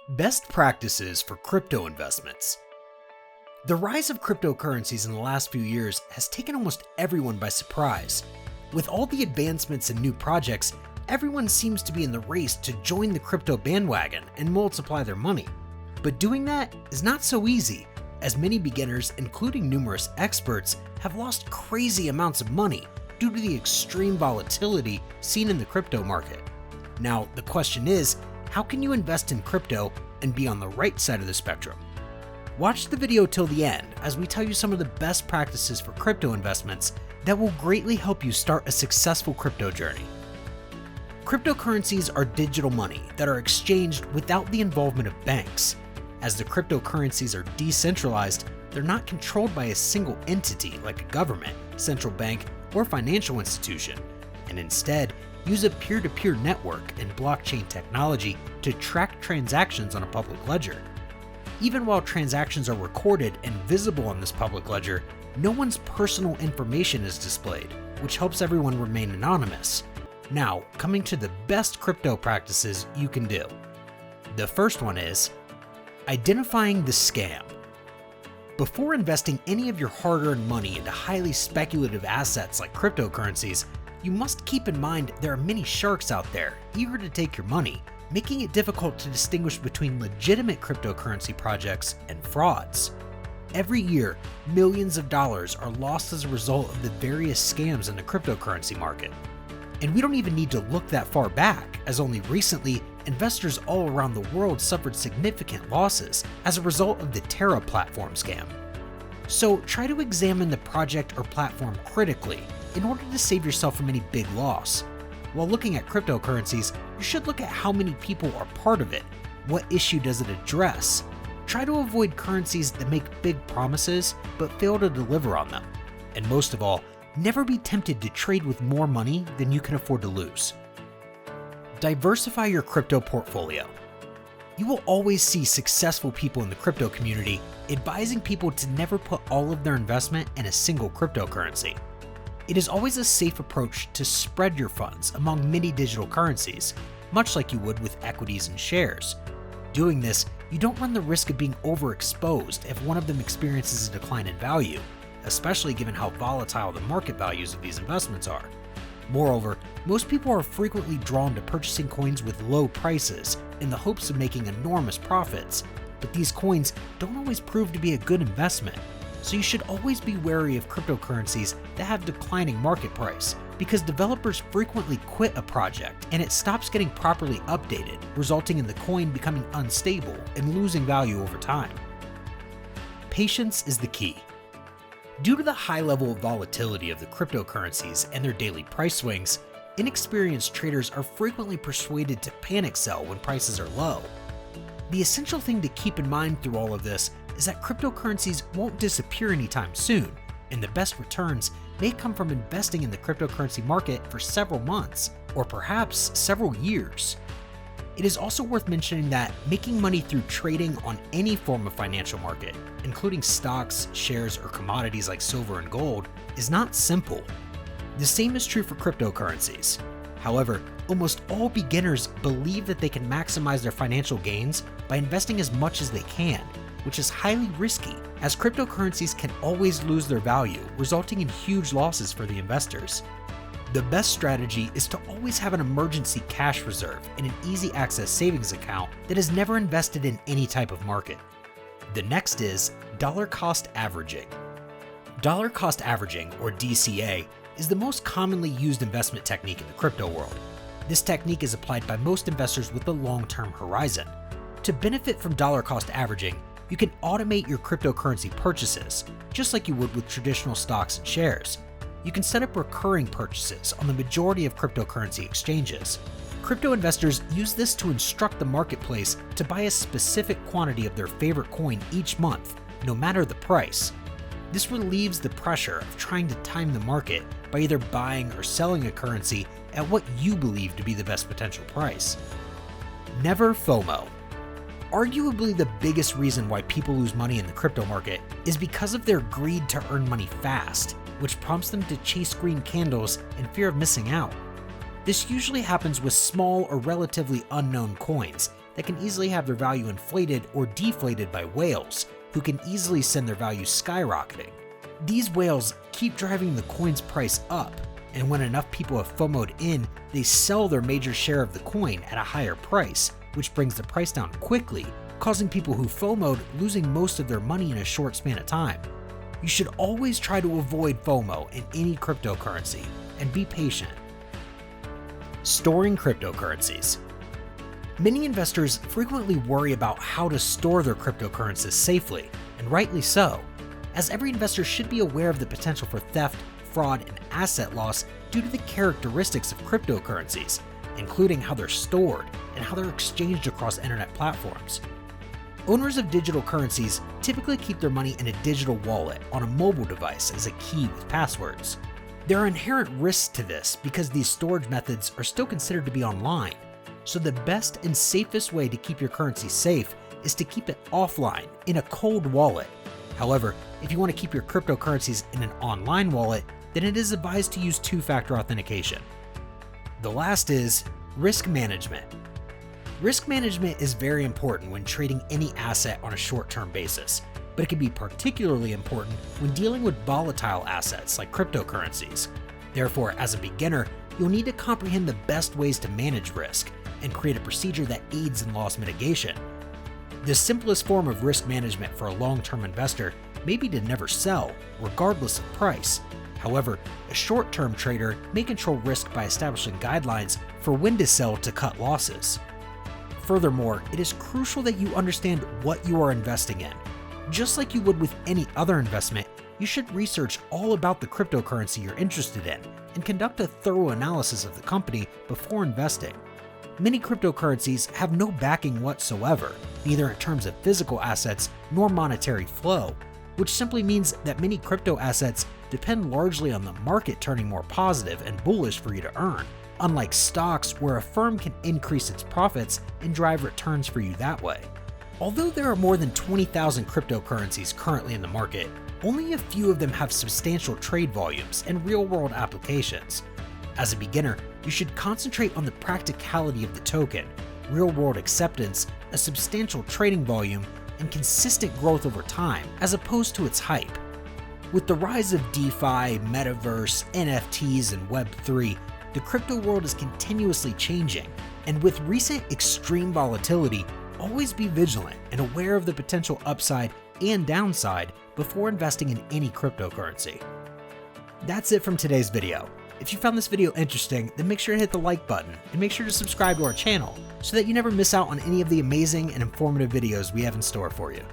Best practices for crypto investments. The rise of cryptocurrencies in the last few years has taken almost everyone by surprise. With all the advancements and new projects, everyone seems to be in the race to join the crypto bandwagon and multiply their money. But doing that is not so easy, as many beginners, including numerous experts, have lost crazy amounts of money due to the extreme volatility seen in the crypto market. Now, the question is, how can you invest in crypto and be on the right side of the spectrum? Watch the video till the end as we tell you some of the best practices for crypto investments that will greatly help you start a successful crypto journey. Cryptocurrencies are digital money that are exchanged without the involvement of banks. As the cryptocurrencies are decentralized, they're not controlled by a single entity like a government, central bank, or financial institution, and instead use a peer-to-peer network and blockchain technology to track transactions on a public ledger. Even while transactions are recorded and visible on this public ledger, no one's personal information is displayed, which helps everyone remain anonymous. Now, coming to the best crypto practices you can do. The first one is identifying the scam. Before investing any of your hard-earned money into highly speculative assets like cryptocurrencies, you must keep in mind there are many sharks out there eager to take your money, making it difficult to distinguish between legitimate cryptocurrency projects and frauds. Every year, millions of dollars are lost as a result of the various scams in the cryptocurrency market. And we don't even need to look that far back, as only recently, investors all around the world suffered significant losses as a result of the Terra platform scam. So try to examine the project or platform critically in order to save yourself from any big loss. While looking at cryptocurrencies, you should look at how many people are part of it, what issue does it address. Try to avoid currencies that make big promises but fail to deliver on them. And most of all, never be tempted to trade with more money than you can afford to lose. Diversify your crypto portfolio. You will always see successful people in the crypto community advising people to never put all of their investment in a single cryptocurrency. It is always a safe approach to spread your funds among many digital currencies, much like you would with equities and shares. Doing this, you don't run the risk of being overexposed if one of them experiences a decline in value, especially given how volatile the market values of these investments are. Moreover, most people are frequently drawn to purchasing coins with low prices in the hopes of making enormous profits, but these coins don't always prove to be a good investment. So you should always be wary of cryptocurrencies that have declining market price, because developers frequently quit a project and it stops getting properly updated, resulting in the coin becoming unstable and losing value over time. Patience is the key. Due to the high level of volatility of the cryptocurrencies and their daily price swings, inexperienced traders are frequently persuaded to panic sell when prices are low. The essential thing to keep in mind through all of this is that cryptocurrencies won't disappear anytime soon, and the best returns may come from investing in the cryptocurrency market for several months, or perhaps several years. It is also worth mentioning that making money through trading on any form of financial market, including stocks, shares, or commodities like silver and gold, is not simple. The same is true for cryptocurrencies. However, almost all beginners believe that they can maximize their financial gains by investing as much as they can, which is highly risky, as cryptocurrencies can always lose their value, resulting in huge losses for the investors. The best strategy is to always have an emergency cash reserve in an easy access savings account that is never invested in any type of market. The next is dollar cost averaging. Dollar cost averaging, or DCA, is the most commonly used investment technique in the crypto world. This technique is applied by most investors with a long-term horizon. To benefit from dollar cost averaging, you can automate your cryptocurrency purchases, just like you would with traditional stocks and shares. You can set up recurring purchases on the majority of cryptocurrency exchanges. Crypto investors use this to instruct the marketplace to buy a specific quantity of their favorite coin each month, no matter the price. This relieves the pressure of trying to time the market by either buying or selling a currency at what you believe to be the best potential price. Never FOMO. Arguably the biggest reason why people lose money in the crypto market is because of their greed to earn money fast, which prompts them to chase green candles in fear of missing out. This usually happens with small or relatively unknown coins, that can easily have their value inflated or deflated by whales, who can easily send their value skyrocketing. These whales keep driving the coin's price up, and when enough people have FOMO'd in, they sell their major share of the coin at a higher price, which brings the price down quickly, causing people who FOMO'd losing most of their money in a short span of time. You should always try to avoid FOMO in any cryptocurrency, and be patient. Storing cryptocurrencies. Many investors frequently worry about how to store their cryptocurrencies safely, and rightly so, as every investor should be aware of the potential for theft, fraud, and asset loss due to the characteristics of cryptocurrencies, including how they're stored and how they're exchanged across internet platforms. Owners of digital currencies typically keep their money in a digital wallet on a mobile device as a key with passwords. There are inherent risks to this because these storage methods are still considered to be online, so the best and safest way to keep your currency safe is to keep it offline in a cold wallet. However, if you want to keep your cryptocurrencies in an online wallet, then it is advised to use two-factor authentication. The last is risk management. Risk management is very important when trading any asset on a short-term basis, but it can be particularly important when dealing with volatile assets like cryptocurrencies. Therefore, as a beginner, you'll need to comprehend the best ways to manage risk and create a procedure that aids in loss mitigation. The simplest form of risk management for a long-term investor may be to never sell, regardless of price. However, a short-term trader may control risk by establishing guidelines for when to sell to cut losses. Furthermore, it is crucial that you understand what you are investing in. Just like you would with any other investment, you should research all about the cryptocurrency you're interested in and conduct a thorough analysis of the company before investing. Many cryptocurrencies have no backing whatsoever, neither in terms of physical assets nor monetary flow, which simply means that many crypto assets depend largely on the market turning more positive and bullish for you to earn, unlike stocks where a firm can increase its profits and drive returns for you that way. Although there are more than 20,000 cryptocurrencies currently in the market, only a few of them have substantial trade volumes and real-world applications. As a beginner, you should concentrate on the practicality of the token, real-world acceptance, a substantial trading volume, and consistent growth over time, as opposed to its hype. With the rise of DeFi, Metaverse, NFTs, and Web3, the crypto world is continuously changing, and with recent extreme volatility, always be vigilant and aware of the potential upside and downside before investing in any cryptocurrency. That's it from today's video. If you found this video interesting, then make sure to hit the like button and make sure to subscribe to our channel so that you never miss out on any of the amazing and informative videos we have in store for you.